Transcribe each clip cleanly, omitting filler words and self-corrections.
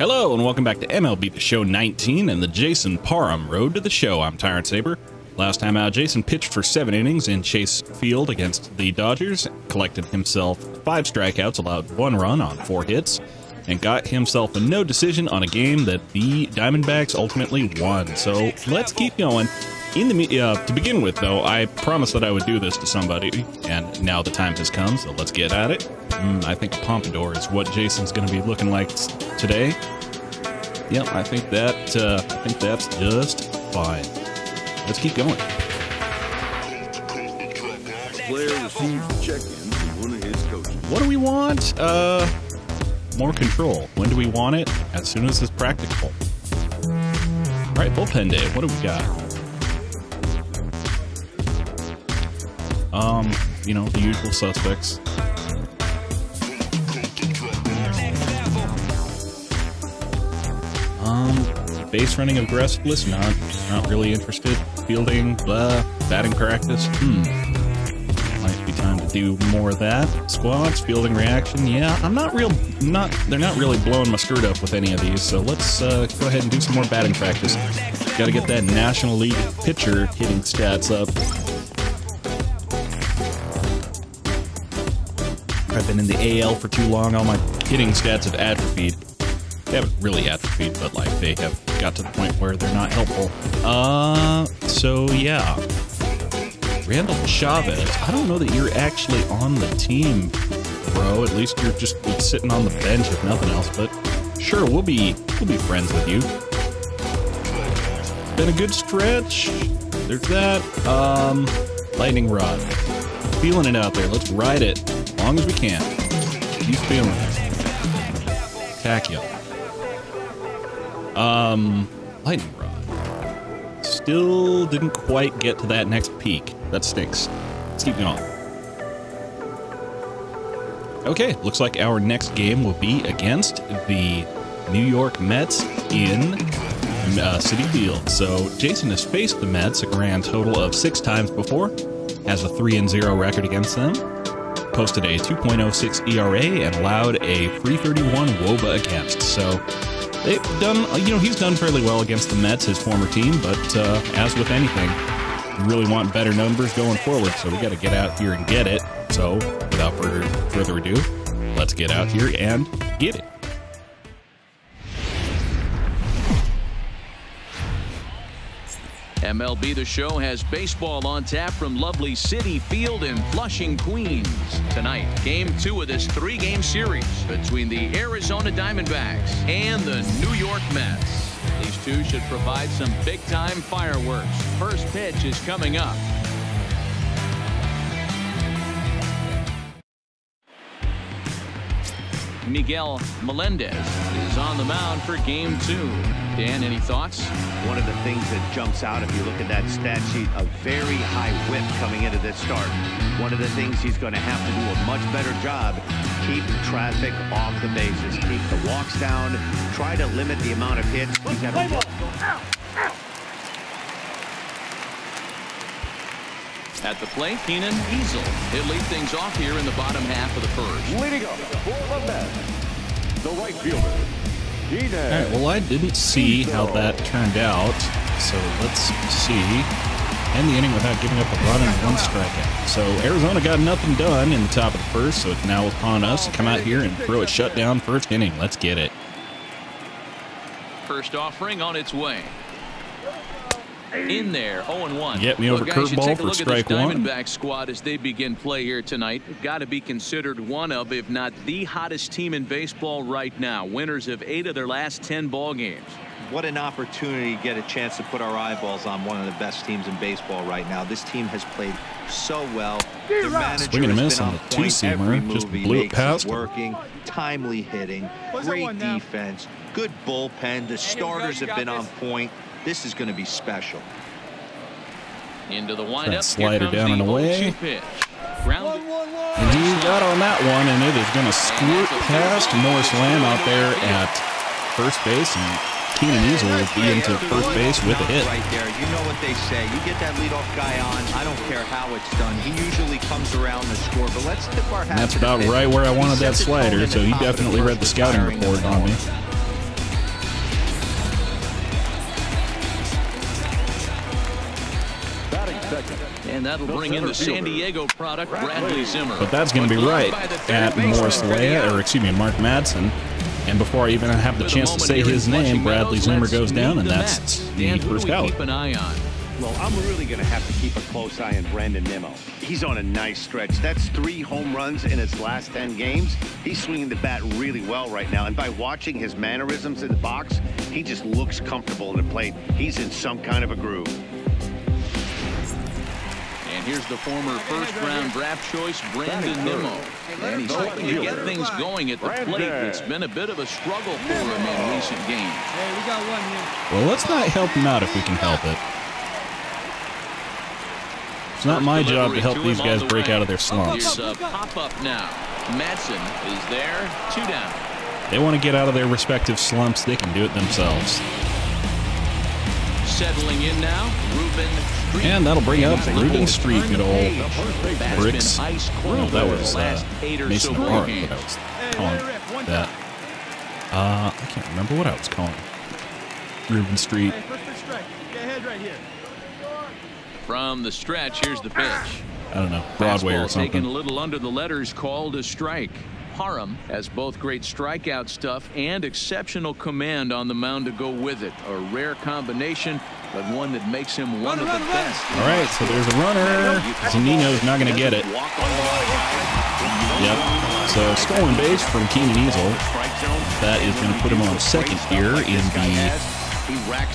Hello and welcome back to MLB The Show 19 and the Jason Parham Road to the Show. I'm Tyrant Saber. Last time out, Jason pitched for 7 innings in Chase Field against the Dodgers, collected himself 5 strikeouts, allowed 1 run on 4 hits, and got himself a no decision on a game that the Diamondbacks ultimately won. So let's keep going. To begin with, though, I promised that I would do this to somebody, and now the time has come, so let's get at it. I think a pompadour is what Jason's going to be looking like today. Yep, I think that's just fine. Let's keep going. Player received check-in from one of his coaches. What do we want? More control. When do we want it? As soon as it's practicable. All right, bullpen day. What do we got? You know, the usual suspects. Base running aggressiveness, not really interested. Fielding, blah. Batting practice, might be time to do more of that. Squats, fielding reaction, yeah. they're not really blowing my skirt up with any of these, so let's go ahead and do some more batting practice. Gotta get that National League pitcher hitting stats up. I've been in the AL for too long, all my hitting stats have atrophied. They haven't really atrophied, but like they have got to the point where they're not helpful. So yeah. Randall Chavez, I don't know that you're actually on the team, bro. At least you're just sitting on the bench if nothing else, but sure, we'll be friends with you. Been a good stretch. There's that. Lightning rod. Feeling it out there. Let's ride it as long as we can. Keep feeling it. Tachyon. Lightning rod. Still didn't quite get to that next peak. That stinks. Let's keep going. Okay, looks like our next game will be against the New York Mets in Citi Field. So Jason has faced the Mets a grand total of 6 times before. Has a 3-0 record against them. Posted a 2.06 ERA and allowed a 3.31 WOBA against. So they've done, he's done fairly well against the Mets, his former team, but as with anything, we really want better numbers going forward, so we got to get out here and get it. So without further ado, let's get out here and get it. MLB The Show has baseball on tap from lovely Citi Field in Flushing, Queens. Tonight, Game 2 of this 3-game series between the Arizona Diamondbacks and the New York Mets. These two should provide some big-time fireworks. First pitch is coming up. Miguel Melendez is on the mound for Game 2. Dan, any thoughts? One of the things that jumps out if you look at that stat sheet, a very high whip coming into this start. One of the things he's going to have to do a much better job, keep traffic off the bases, keep the walks down, try to limit the amount of hits. He's got to At the plate, Keenan Easel. He'll lead things off here in the bottom half of the first. Leading up for the Mets, the right fielder. All right, well, I didn't see how that turned out, so let's see. End the inning without giving up a run and 1 strikeout. So Arizona got nothing done in the top of the first, so it's now upon us to come out here and throw a shutdown first inning. Let's get it. First offering on its way. In there, 0-1. Get me over curveball for strike 1. Diamondback squad as they begin play here tonight. Got to be considered one of, if not the hottest team in baseball right now. Winners of 8 of their last 10 ball games. What an opportunity to get a chance to put our eyeballs on one of the best teams in baseball right now. This team has played so well. The manager Swing and a miss has been on on the point. 2-seamer. Just blew it past. Working, timely hitting, great defense, good bullpen. The starters have been on point. This is going to be special. Into the windup. Slider down and away. And he got on that one, and it is going to squirt past Morris Lamb out there at first base, and Keenan Easel will be into first base with a hit. Right there, you know what they say. You get that leadoff guy on. I don't care how it's done. He usually comes around the score, but let's tip our hat. And that's about right where I wanted that slider, so he definitely read the scouting report on me. And that'll bring in the San Diego product, Bradley Zimmer. But that's going to be right at Morris Leia, or excuse me, Mark Madsen. And before I even have the chance to say his name, Bradley Zimmer goes down, and that's the first out. Keep an eye on. Well, I'm really going to have to keep a close eye on Brandon Nimmo. He's on a nice stretch. That's 3 home runs in his last 10 games. He's swinging the bat really well right now. And by watching his mannerisms in the box, he just looks comfortable in the plate. He's in some kind of a groove. And here's the former first-round draft choice, Brandon Nimmo. And he's hoping to get things going at the plate. It's been a bit of a struggle for him in recent games. Hey, we got one here. Well, let's not help him out if we can help it. It's not my job to help these guys break out of their slumps. Here's a pop-up now. Madsen is there, 2 down. They want to get out of their respective slumps. They can do it themselves. Settling in now, Ruben Street. And that'll bring up Ruben Street, good old That's Bricks. been ice cold No, that over was the last 8 or Mason so Park, games. but I was calling that. I can't remember what I was calling. Ruben Street. Hey, first pitch strike. Get ahead right here. From the stretch, here's the pitch. I don't know, Broadway or Fastball taken a something. little under the letters, called a strike. Parham has both great strikeout stuff and exceptional command on the mound to go with it. A rare combination, but one that makes him one of the best. All right, so there's a runner. Zanino's not going to get it. Yep. So stolen base from Keenan Easel. That is going to put him on second here in the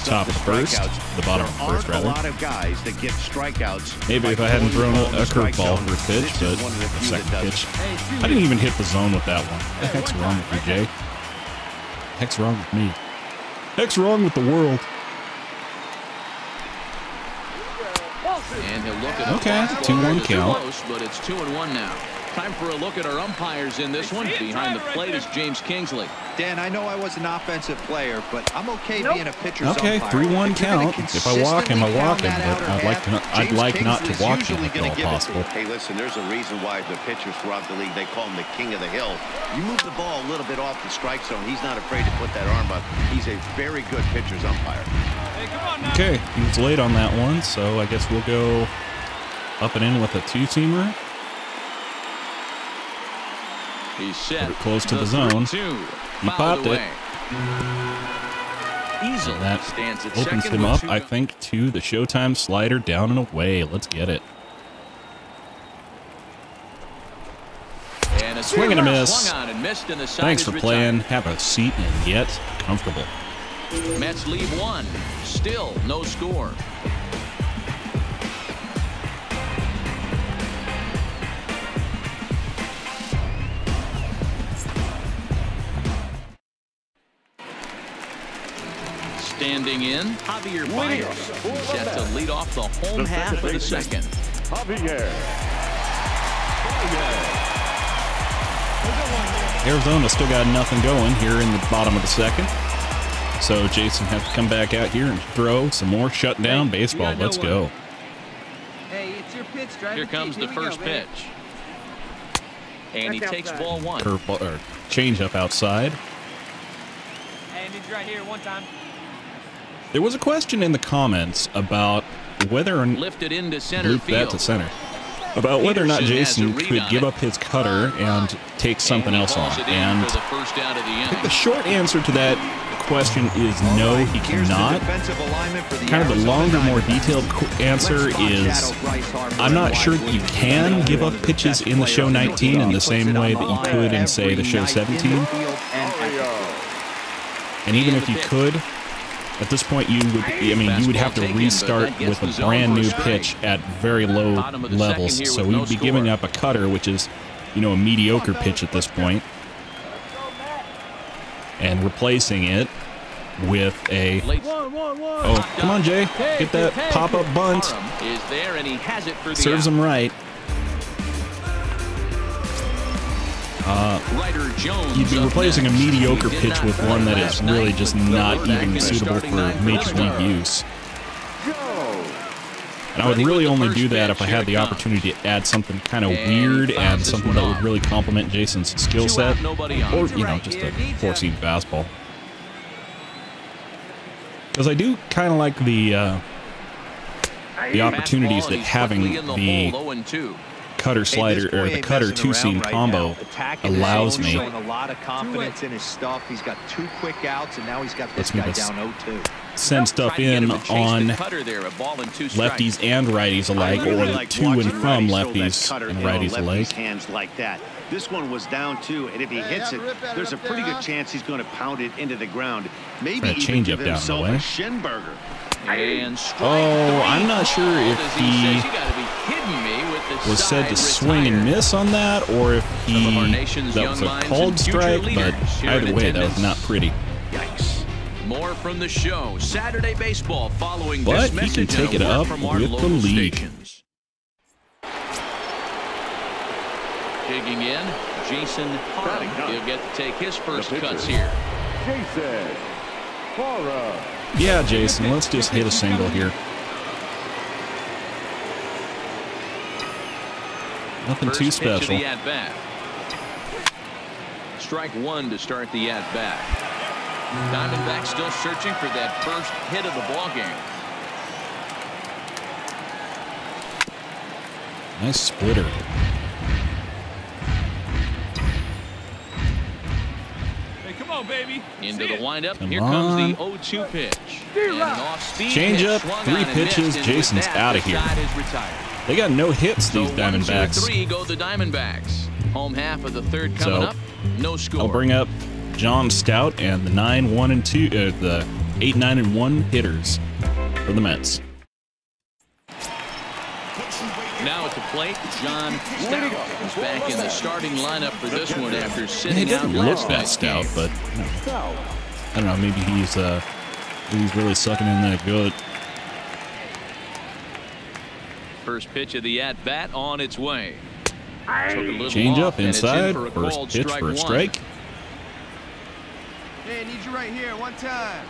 top of the first, the bottom of the first, rather. A lot of guys that get strikeouts. Maybe if I hadn't thrown a curveball for a pitch, but a second pitch. I didn't even hit the zone with that one. What the heck's wrong with you, Jay? Heck's wrong with me? Heck's wrong with the world? And he'll look at Okay, 2-1 count. Close, but it's 2-1 now. Time for a look at our umpires in this one. Behind the plate is James Kingsley. Dan, I know I was an offensive player, but I'm okay being a pitcher's umpire. Okay, 3-1 count. If I walk him, I walk him, but I'd like not to walk him if at all possible. Hey, listen, there's a reason why the pitchers throughout the league, they call him the king of the hill. You move the ball a little bit off the strike zone, he's not afraid to put that arm up. He's a very good pitcher's umpire. Hey, come on now. Okay, he was late on that one, so I guess we'll go up and in with a 2-seamer. He's set. Put it close to the zone. He popped it. Easel That stands at opens second him with up, 2 I think, to the Showtime slider down and away. Let's get it. And a Swing and a miss. swung on and missed, and the side Thanks is for retired. playing. Have a seat and get comfortable. Mets lead 1. Still no score. Standing in, Javier Baez, set to lead off the home half of the second. Arizona still got nothing going here in the bottom of the second. So Jason has to come back out here and throw some more shutdown baseball. Let's go. Hey, it's your pitch. Drive Here the comes kick. the Here we first go, baby. pitch. And he takes ball 1. Curveball or change up outside. Hey, I need you right here one time. There was a question in the comments about whether or not Lifted into center loop field. that to center. About whether or not Peterson has Jason a read could on give it. up his cutter and take something And he else on. hauls it in And for the first out of the I think inning. the short answer to that question is no, he cannot. Kind of the longer, more detailed answer is I'm not sure that you can give up pitches in the show 19 in the same way that you could in, say, the show 17. And even if you could, at this point, you would have to restart with a brand new pitch at very low levels. So we'd be giving up a cutter, which is, a mediocre pitch at this point, and replacing it with a. Oh, come on, Jay, get that pop-up bunt. Is there, and he has it for the Serves out. him right. Ryder Jones You'd be up replacing a next. mediocre He did pitch not with throw one that last is really night, just but not back in even the suitable starting for nine major this league time. use. And I would Ready really with the only first do that if pitch. I Here had it the comes. opportunity to add something kind of And weird he fouls and this something one that would off. really complement Jason's skill 2 set. out, nobody on. Or, just a four-seam fastball. Because I do kind of like the the opportunities that having the cutter slider or the cutter two-seam combo allows me. Showing a lot of confidence in his stuff. He's got 2 quick outs, and now he's got this guy down 0-2. Send stuff in on lefties and righties alike, or to and from lefties and righties alike. Hands like that. This one was down 2, and if he hits it, there's a pretty good chance he's going to pound it into the ground. Maybe even give himself a shin burger. Oh, I'm not sure if he was said to swing and miss on that, or if that was a called strike, but either way, that was not pretty. Yikes. More from the show. Saturday baseball following this message. But he can take it up with the lead. Digging in, Jason Parham. He'll get to take his first cuts here. Jason Parham. Yeah, Jason, let's just hit a single here. Nothing too special. Strike 1 to start the at-bat. Diamondback still searching for that first hit of the ball game. Nice splitter. Hey, come on, baby. Into the windup. Here comes the 0-2 pitch. And an off-speed change up, pitch, 3 pitches. Jason's out of here. They got no hits, these Diamondbacks. 1-2-3 go the Diamondbacks. Home half of the third coming up. No score. I'll bring up John Stout and the 9-1 and 2, the 8-9 and 1 hitters for the Mets. Now at the plate, John Stout is back in the starting lineup for this one after sitting out last night's game. But I don't know, maybe he's really sucking in that good. First pitch of the at-bat on its way. Change up inside. First pitch for a strike. Hey, I need you right here, 1 time.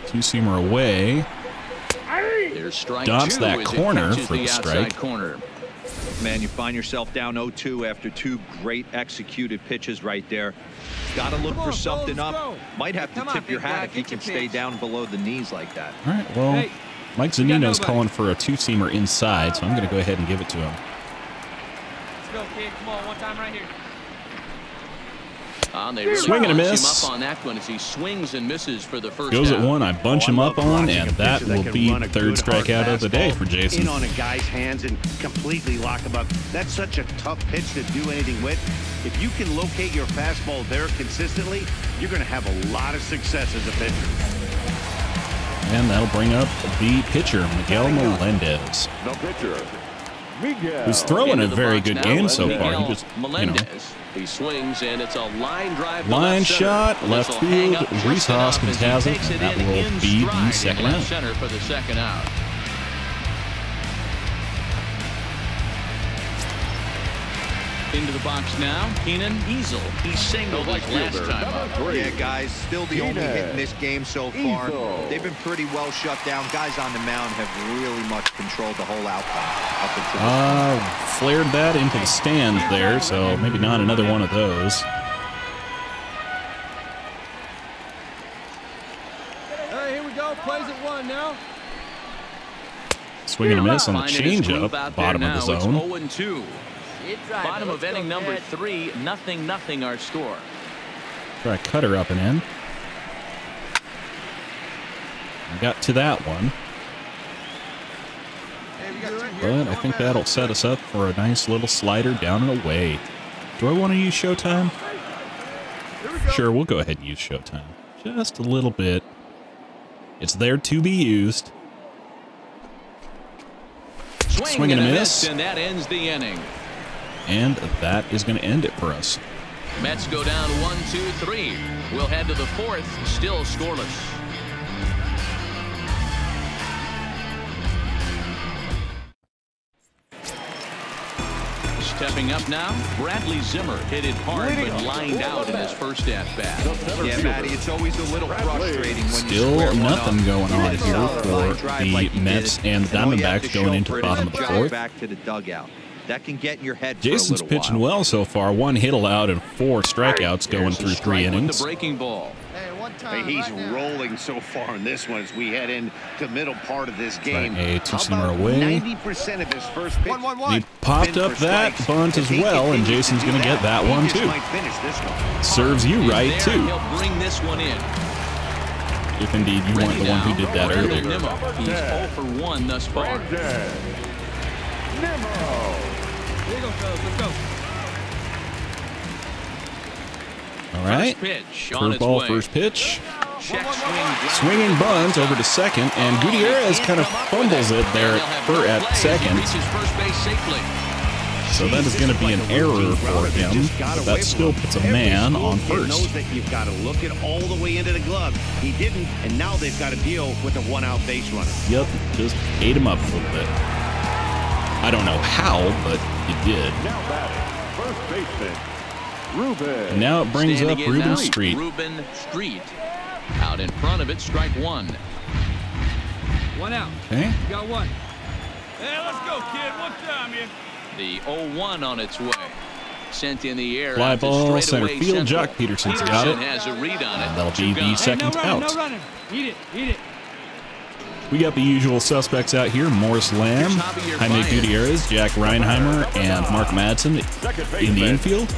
Two-seamer away. Dots that corner for the strike. Man, you find yourself down 0-2 after 2 great executed pitches right there. Got to look for something up. Might have to tip your hat if he can stay down below the knees like that. All right, well, Mike Zunino's calling for a two-seamer inside, so I'm going to go ahead and give it to him. Let's go, kid. Come on, 1 time right here. Swing and a miss. Him up on that one as he swings and misses for the first Goes out. at 1. I bunch him up on, and that will be the 3rd strikeout of the day for Jason. In on a guy's hands and completely lock him up. That's such a tough pitch to do anything with. If you can locate your fastball there consistently, you're going to have a lot of success as a pitcher. And that'll bring up the pitcher, Miguel Melendez. The pitcher, Miguel. Who's throwing a very good game so far. He just, He swings, and it's a line drive. Line shot, left field. Rhys Hoskins has it. That will be the second out. Center for the second out. Into the box now, Keenan Easel. He singled like last time up. Yeah, guys, still the only hit in this game so far. They've been pretty well shut down. Guys on the mound have really much controlled the whole outcome up until this point. Flared that into the stands there, so maybe not another one of those. All right, here we go. Plays at 1 now. Swing and a miss on the changeup, bottom of the zone. It's 0-2. Bottom of inning number 3, 0-0 our score. Try a cutter up and in. Got to that one. But I think that'll set us up for a nice little slider down and away. Do I want to use Showtime? Sure, we'll go ahead and use Showtime. Just a little bit. It's there to be used. Swing and a miss. And that ends the inning. And that is going to end it for us. Mets go down 1-2-3. We'll head to the 4th, still scoreless. Stepping up now, Bradley Zimmer hit it hard but lined out in his first at-bat. Yeah, Matty, it's always a little frustrating when still nothing going on here for the Mets and the Diamondbacks going into the bottom of the 4th. Back to the dugout. That can get in your head. Jason's pitching well so far. 1 hit allowed and 4 strikeouts going through 3 innings. The breaking ball. Hey, 1 He's rolling so far in this one as we head into the middle part of this game. A two-seamer away. 90% of his first pitch. He popped up that bunt as well, and Jason's going to get that one too. Serves you right too. He'll bring this one in. If indeed you weren't the one who did that earlier. He's 0 for 1 thus far. Here you go, fellas. Let's go. All right. First pitch on its Curveball, way. first pitch. Check swing. Swinging bunt over to second, and Gutierrez kind of fumbles it there at second. Reaches first base safely. So that is going to be an error for him. But that still puts a man on He knows first. that you've got to look it all the way into the glove. He didn't, and now they've got to deal with a one-out base runner. Yep, just ate him up a little bit. I don't know how, but it did. Now batting, first baseman, Ruben. And now it brings up Standing in Ruben now, Street. Ruben Street. Out in front of it, strike one. One out. Okay. You got one. Hey, let's go, kid. One time here. The 0-1 on its way. Sent in the air. Fly out to ball, straightaway center field. central. Jock Peterson's got it. Peterson has a read on it. And that'll be Two the gone. second No running, out. no running. Eat it, eat it. We got the usual suspects out here: Morris Lamb, Jaime Gutierrez, Jack Reinheimer, and Mark Madsen in the infield.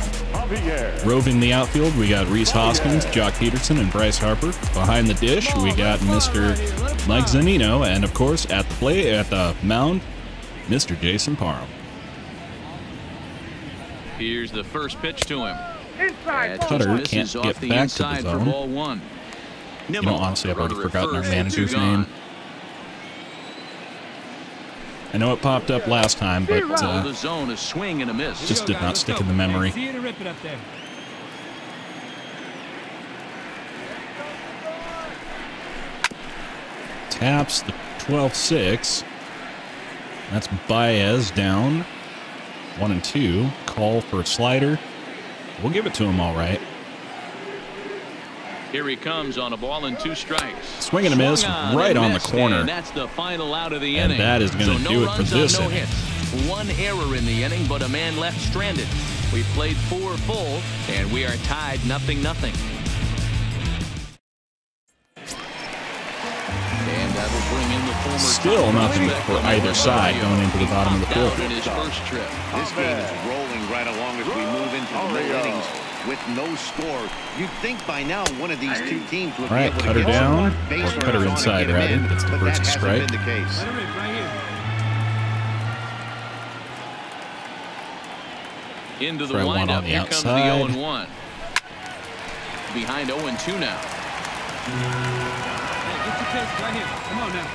Roving the outfield, we got Reese Hoskins, Jock Peterson, and Bryce Harper. Behind the dish, we got Mr. Mike Zanino, and of course, at the mound, Mr. Jason Parham. Here's the first pitch to him. Cutter can't get back to the zone. Ball one. You know, honestly, I've already forgotten our manager's name. I know it popped up last time, but The zone, a swing and a miss. just did not stick in the memory. See you to rip it up there. Taps the 12-6. That's Baez down. 1-2. Call for a slider. We'll give it to him all right. Here he comes on a ball and 2 strikes. Swing and a miss right on the corner. And that's the final out of the And inning. that is going to do it for this no inning. hits. 1 error in the inning, but a man left stranded. We played 4 full, and we are tied 0-0. And that'll bring in the former Still nothing prospect for from either side Rosario. going into the bottom of the Down fourth. in his first trip. This game is rolling right along as we move into the middle innings with no score. You'd think by now one of these two teams would All right, be able Cutter to get down, some base or runners Cutter on and inside, get 'em rather. in, Gets the but first that strike. hasn't been the case. Let him rip right here. Into the Try one on windup. the Here comes the outside. 0-1. Behind 0-2 now. Hey, get your pitch right here. Come on now.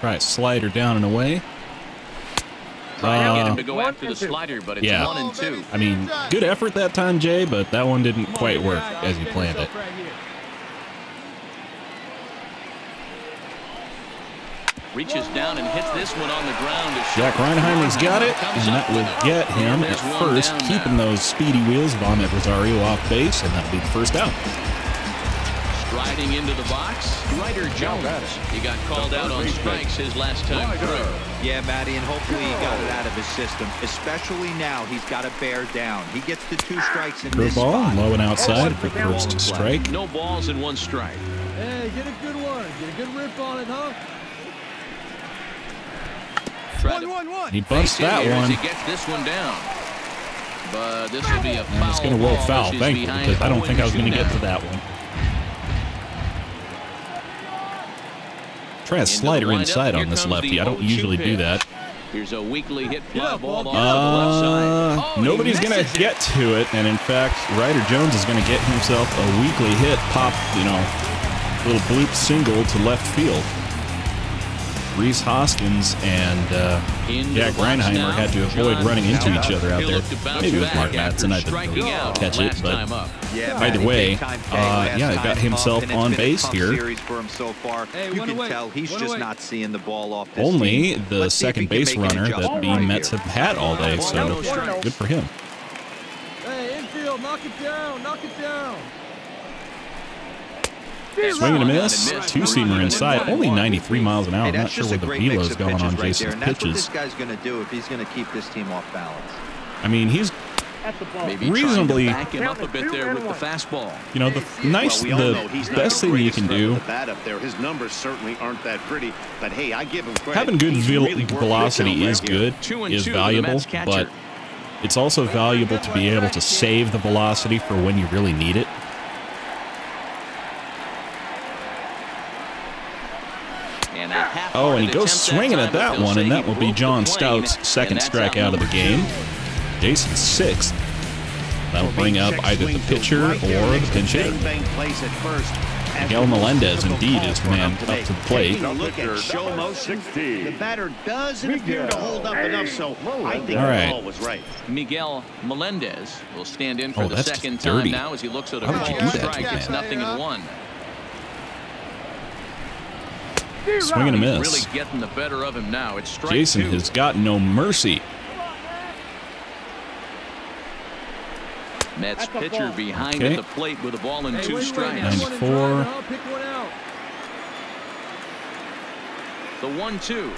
Try a slider down and away. Trying to get him to go after the slider, but it's yeah. 1-2. I mean, good effort that time, Jay, but that one didn't quite work as you planned it. Right here. Reaches down and hits this one on the ground. Jack Reinheimer's got it, and that will get him at first, keeping those speedy wheels of Ahmed Rosario off base, and that'll be the first out. Striding into the box, Ryder Jones. He got called out on strikes his last time through. Yeah, Matty, and hopefully he got it out of his system. Especially now, he's got to bear down. He gets the 2 strikes in this Curveball, spot. low and outside for the first strike. No balls and 1 strike. Hey, get a good one. Get a good rip on it, huh? He bumps that As one. he gets this one down. But this will be a foul. And it's going to roll ball foul, as he's thankfully, behind because I don't think I was going to 0-2 get to now. that one. Try a Into the slider windup. inside Here on this comes lefty. the I don't 0-2 usually do pitch. that. Here's a weakly hit fly up, ball ball. off the left side. Oh, he Nobody's going to misses it. get to it, and in fact, Ryder Jones is going to get himself a weekly hit, pop, little bloop single to left field. Reese Hoskins and Jack Reinheimer had to avoid running into each other out there. Maybe it was Mark Madsen. I didn't catch it, but Yeah, either Matty, way, big time peg last yeah, time got himself up, and it's on been a base tough here. series for him so far. Hey, You one can away. tell he's One just away. not seeing the ball off this Only team. the Let's see if he second can base make an runner that adjustment the right Mets here. have had all day, so good for him. Hey, infield, knock it down, knock it down. Swing and a miss, 2-seamer inside, only 93 miles an hour. Hey, I'm not that's sure just where a the great mix velo's of going on pitches right there, Jason's and that's what pitches. this guy's going to do if he's going to keep this team off balance. I mean, he's Maybe reasonably back him up a bit there with the fastball. You know, the best thing you can do. His numbers certainly aren't that pretty, but hey, I give him credit. Having good velocity is good, is valuable, but it's also valuable to be able to save the velocity for when you really need it. Oh, and he goes swinging at that one, and that will be John Stout's second strikeout of the game. Jason's sixth. That'll bring up either the pitcher or the pinch hitter. Miguel Melendez, indeed, is the man up to the plate. Look at show motion. The batter doesn't appear to hold up enough, so I think the ball was right. Miguel Melendez will stand in for the second time now as he looks at a ball strike. It's 0-1. Swing and a miss. Really getting the better of him now. It's strike Jason two. has got no mercy. Mets pitcher behind at the plate with a ball and 2 strikes. 94. The 1-2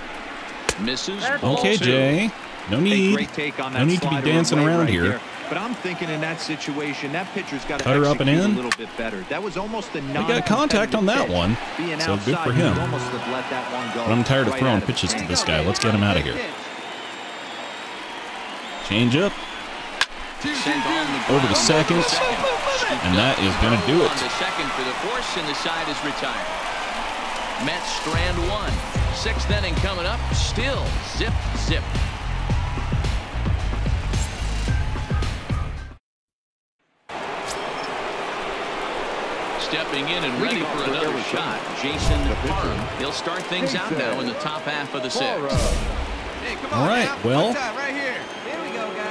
misses. Okay, Jay. No need. No need to be dancing around here. But I'm thinking in that situation, that pitcher's got to Cutter up and in. a little bit better. That was almost a He got contact on that one, so good for him. But I'm tired of throwing pitches to this guy. Let's get him out of here. Change up. Over the second, and that is going to do it. On the second for the force, and the side is retired. Mets strand 1. 6th inning coming up. Still zip, zip. Stepping in and ready for another shot, Jason Parham. He'll start things out now in the top half of the 6th. All right, well,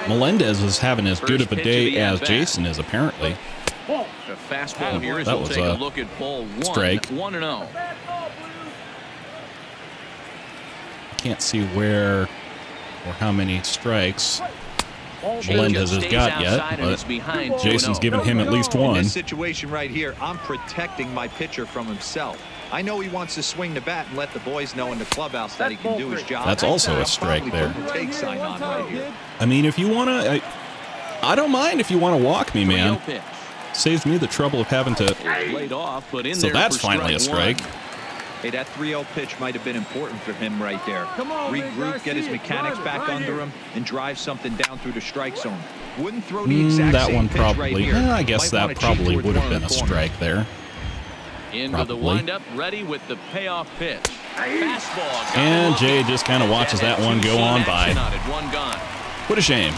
Melendez is having as good of a day as Jason is, apparently. The fastball here as we'll take a look at ball 1. Strike. 1-0. Can't see where or how many strikes Melendez has got yet, but Jason's given him at least one. In this situation right here, I'm protecting my pitcher from himself. I know he wants to swing the bat and let the boys know in the clubhouse that he can do his job. That's also a strike there. Take sign on right here. I mean, if you want to, I don't mind if you want to walk me, man. Saves me the trouble of having to. So that's finally a strike. Hey, that 3-0 pitch might have been important for him right there. Regroup, get his mechanics back under him, and drive something down through the strike zone. Wouldn't throw the exact that same one pitch probably. right here. I guess that probably would have been a strike there. Into the windup, ready with the payoff pitch. Fastball. And Jay just kind of watches that one go on by. One gone. What a shame.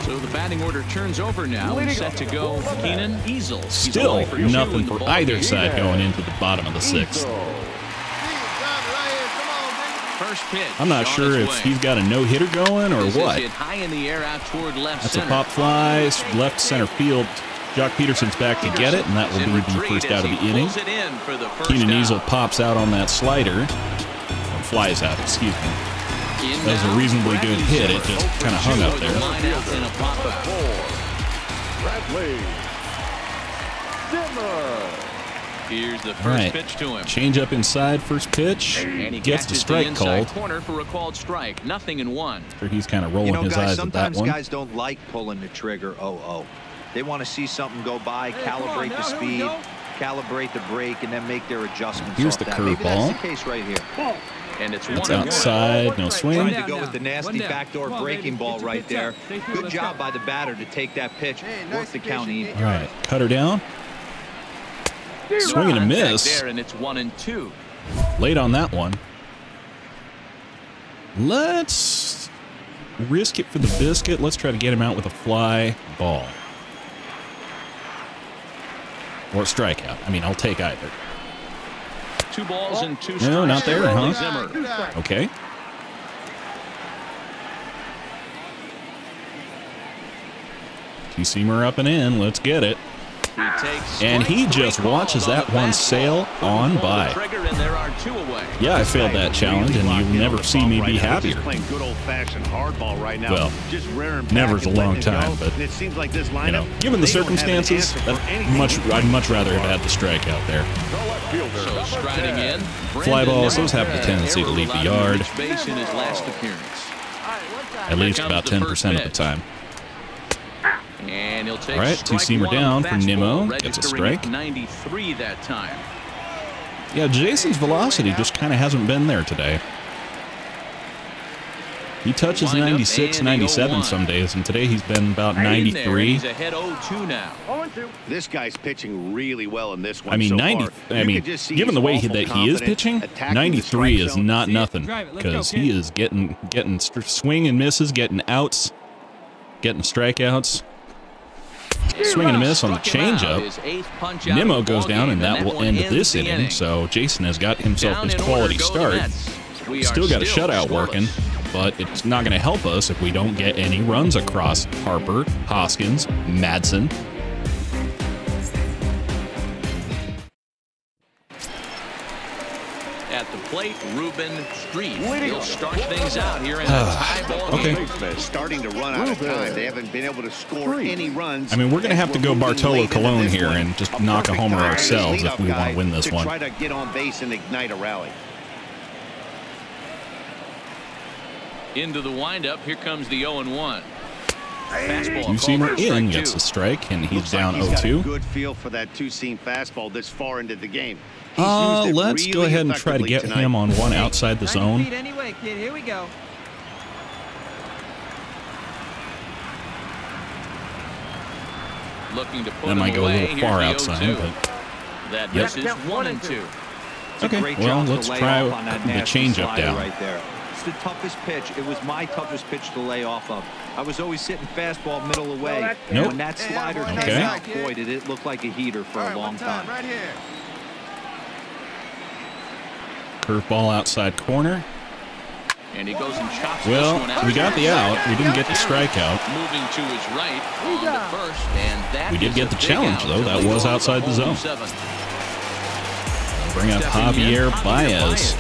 So the batting order turns over now and set to go Keenan Easel. Still nothing for either side going into the bottom of the 6th. First pitch. I'm not sure if he's got a no-hitter going or what. High in the air out toward left That's center. a pop fly, left center field. Jock Peterson's back to get it, and that will be the first out of the inning. Keenan Easel pops out on that slider. Or flies out, excuse me. That was a reasonably good hit. It just kind of hung up there. Here's the first pitch to him. Change up inside, first pitch. And he gets the strike called. Corner for a called strike. 0-1. Sure, he's kind of rolling his eyes at that one. Sometimes guys don't like pulling the trigger. They want to see something go by, calibrate the speed, calibrate the brake, and then make their adjustments. Here's the curveball. That's the case right here. And it's outside, no swing. Tried to go with the nasty backdoor breaking ball right there. Good job by the batter to take that pitch, work the count even. All right, cutter down. Swing and a miss. And it's 1-2. Late on that one. Let's risk it for the biscuit. Let's try to get him out with a fly ball. Or a strikeout. I mean, I'll take either. 2 balls and 2 strikes. No, not there, huh? Okay. Two-seamer up and in. Let's get it. And he just watches that one sail on by. Yeah, I failed that challenge, and you'll never see me be happier. Well, never's a long time, but, you know, given the circumstances, I'd much rather have had the strikeout there. Fly balls, those have the tendency to leave the yard. At least about 10% of the time. And he'll take all right, two-seamer down for Nimmo. Gets a strike. 93 that time. Yeah, Jason's velocity just kind of hasn't been there today. He touches 96, 97 some days, and today he's been about 93. He's ahead 0-2 now. This guy's pitching really well in this one. I mean, so 90. far. I mean, given the way that he is pitching, 93 is not nothing, because he is getting swing and misses, getting outs, getting strikeouts. Swing and a miss on the changeup. Nimmo goes down, and that will end this inning. So Jason has got himself his quality start. Still got a shutout working, but it's not going to help us if we don't get any runs across Harper, Hoskins, Madsen. At the plate, Ruben Street. He'll start things out here in a tie ball game. Starting to run out of time. They haven't been able to score any runs. I mean, we're going to have to go Bartolo Colon here and just knock a homer ourselves if we want to win this one. Try to get on base and ignite a rally. Into the windup, here comes the 0-1. Two-seamer in, gets a strike, and he's down 0-2. Got a good feel for that two-seam fastball this far into the game. Let's go ahead and try to get him on one outside the zone. Anyway, kid, here we go. Looking to put that might go a little far the outside, but that misses 1-2. Okay, well, let's try the changeup down. Right there. It's the toughest pitch. It was my toughest pitch to lay off of. I was always sitting fastball middle away. Nope. When that slider came out, boy, did it look like a heater for a long time. Right here. Curveball outside corner. And he goes and chops well, this one out. We got the out. We didn't get the strikeout. Moving to his right on the first, and that we did get the challenge, though. That was outside the zone. Bring up Javier Baez.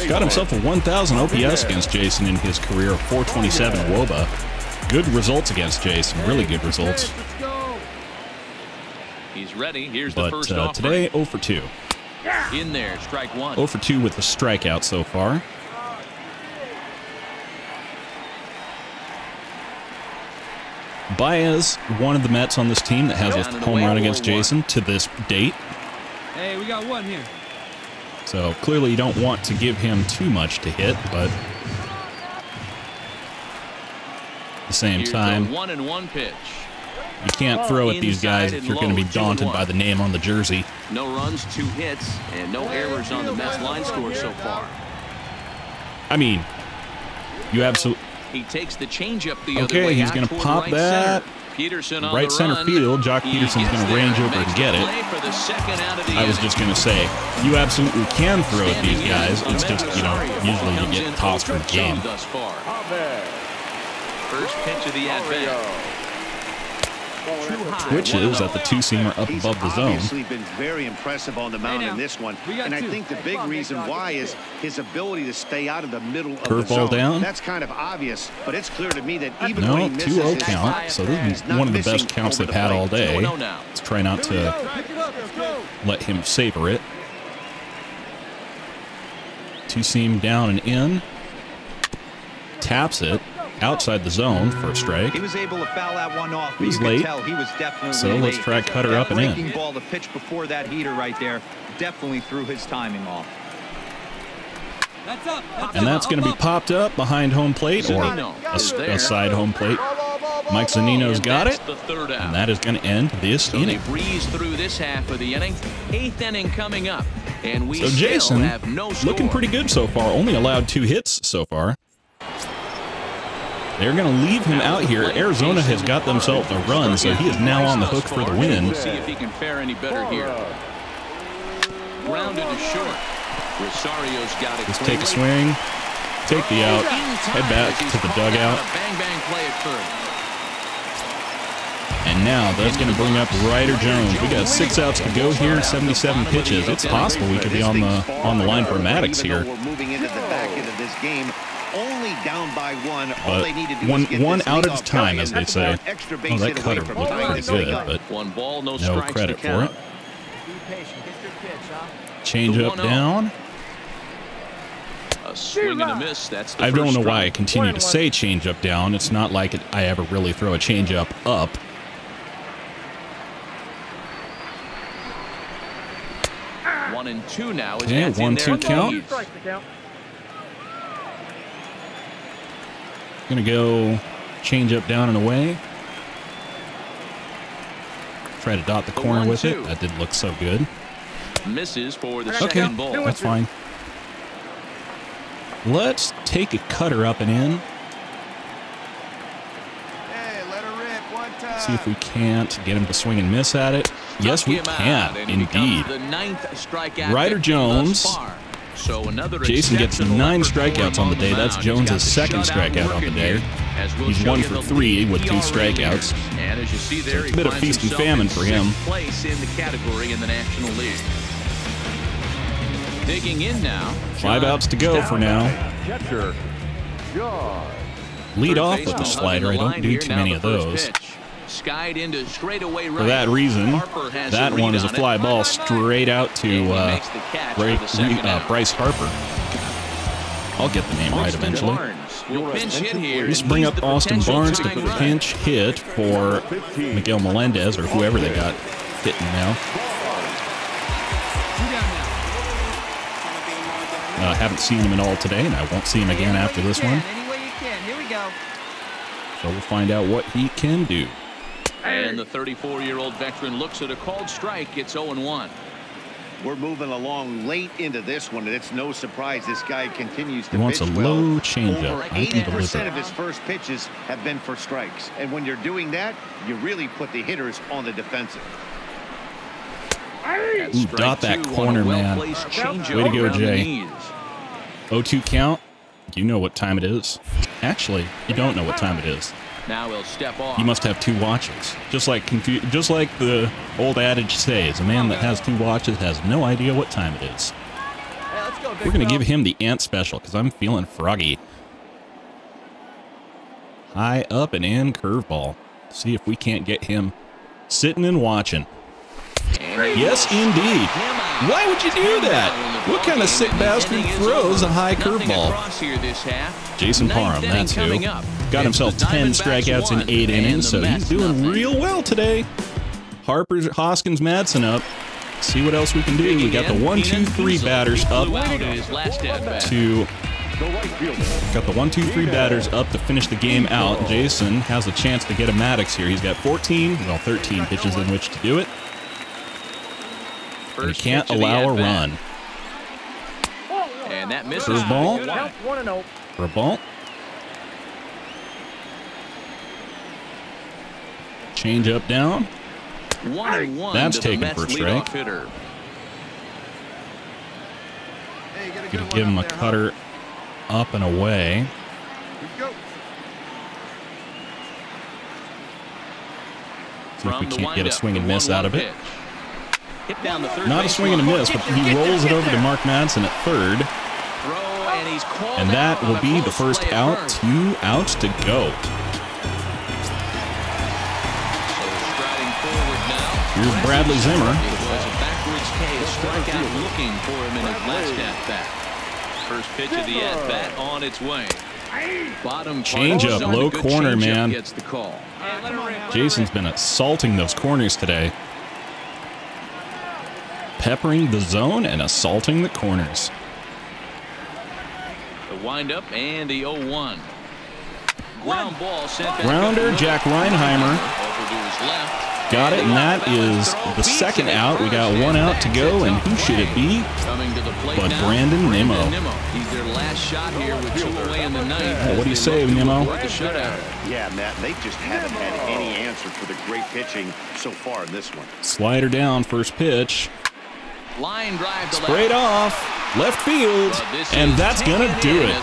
Got himself a 1,000 OPS against Jason in his career of 427 WOBA. Good results against Jason. Really good results. He's ready. Here's the first offering. Today, 0 for 2. In there, strike one. 0 for 2 with the strikeout so far. Baez, one of the Mets on this team that has a home run against Jason to this date. Hey, we got one here. So clearly you don't want to give him too much to hit, but at the same time, 1-1 pitch. You can't throw at these guys if you're going to be daunted by the name on the jersey. No runs, 2 hits, and no errors on the Mets line score so far. I mean, you absolutely. He takes the changeup the other way. Okay, he's going to pop that. Peterson on right center field. Jock Peterson's going to range over and get it. I was just going to say, you absolutely can throw at these guys. It's just, you know, usually you get tossed for the game. First pitch of the at-bat. Twitches at the two-seamer up above the zone. Obviously been very impressive on the mound in this one, and I think the big reason why is his ability to stay out of the middle of the zone. Curveball down. That's kind of obvious, but it's clear to me that even no, when he misses 2-0 count. So this is one of the best counts they've had all day. Let's try not to let him savor it. Two-seam down and in. Taps it. Outside the zone for a strike. He was able to foul that one off. He's late. He was definitely so let's try cutter up and in. Breaking ball, the pitch before that heater right there, definitely threw his timing off. And that's going to be popped up behind home plate or a side home plate. Mike Zunino's got it, and that is going to end this inning. They breeze through this half of the inning. 8th inning coming up, and we so Jason, have no score. Looking pretty good so far. Only allowed 2 hits so far. They're going to leave him out here. Arizona has got themselves a run, so he is now on the hook for the win. We'll see if he can fare any better here. Grounded to short. Rosario's got it. Just take a swing, take the out, head back to the dugout. Bang bang play at first. And now that's going to bring up Ryder Jones. We got 6 outs to go here, 77 pitches. It's possible we could be on the line for Maddox here. We're moving into the back end of this game. Only down by 1. All they need to do is get one this out lead at a off time, track. as they say. Oh, that cutter looked pretty good, but 1 ball, no no credit for it. Change up down. A swing and a miss. That's the I don't first know why I strike. continue to say changeup down. It's not like I ever really throw a changeup up. One and two now. Okay, 1-2 count. Gonna go changeup down and away. Try to dot the corner with it. That didn't look so good. Misses for the Okay, second ball. that's fine. Let's take a cutter up and in. See if we can't get him to swing and miss at it. Yes, we can, indeed. Ryder Jones. So another Jason gets 9 strikeouts on the day. That's Jones's second strikeout on the day. He's 1 for 3 with 2 strikeouts. And as you see there, so it's a bit of feast and famine for him. Place in the category in the National League. Digging in now. 5 outs to go for now. Lead off with the slider. I don't do too many of those. Skied into straightaway right. For that reason, that one is a fly ball straight out to Bryce Harper. I'll get the name right eventually. Let's bring up Austin Barnes to pinch hit for Miguel Melendez or whoever they got hitting now. Haven't seen him at all today, and I won't see him again after this one. So we'll find out what he can do. And the 34-year-old veteran looks at a called strike. It's 0-1. We're moving along late into this one, and it's no surprise this guy continues to pitch He wants a well. low changeup. Over 80% of his first pitches have been for strikes. And when you're doing that, you really put the hitters on the defensive. Ooh, dot that corner, man. Way to go, Jay. 0-2 count. You know what time it is. Actually, you don't know what time it is. Now he'll step off. You must have 2 watches. Just like the old adage says, a man that has 2 watches has no idea what time it is. We're going to give him the ant special because I'm feeling froggy. High up and in curveball. See if we can't get him sitting and watching. Yes, indeed. Why would you do that? What kind of sick bastard throws a high curveball? Jason Parham, that's who. Got himself 10 strikeouts in 8 innings, so he's doing real well today. Harper, Hoskins, Madsen up. See what else we can do. We got the 1-2-3 batters up to... Got the 1-2-3 batters up to finish the game out. Jason has a chance to get a Maddox here. He's got 13 pitches in which to do it. And he can't allow a run. And that misses. Curveball. For a ball. Change up down. 1-1. That's taken for a strike. Gonna give him a cutter up and away. See if we can't get a swing and miss out of it. Not a swing and a miss, but he rolls it over to Mark Madsen at third. And that will be the first out. 2 outs to go. Here's Bradley Zimmer. First pitch of the at-bat on its way. Change up, low corner, man. Jason's been assaulting those corners today. Peppering the zone and assaulting the corners. The windup and the 0-1. Ground ball sent back. Grounder, Jack Reinheimer. Got it, and that is the second out. We got 1 out to go, and who should it be? But Brandon Nimmo. He's their last shot here with 2 away in the ninth. What do you say, Nimmo? Yeah, Matt, they just haven't had any answer for the great pitching so far in this one. Slider down, first pitch. Line drive to straight off, left field, and that's gonna do it.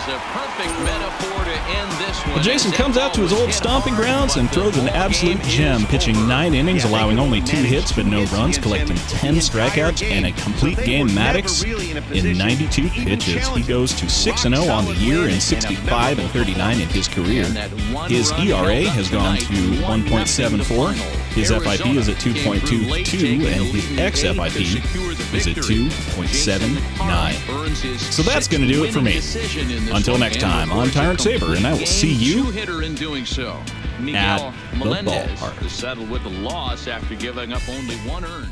But Jason comes out to his old stomping grounds and throws an absolute gem, pitching 9 innings, allowing only 2 hits but no runs, collecting 10 strikeouts and a complete game Maddox in 92 pitches. He goes to 6-0 on the year and 65-39 in his career. His ERA has gone to 1.74. His FIP is at 2.22, and his xFIP is is a 2.79. So that's going to do it for me. Until next time, I'm Tyrant Saber, and I will see you at the ballpark. Settled with the loss after giving up only 1 earned.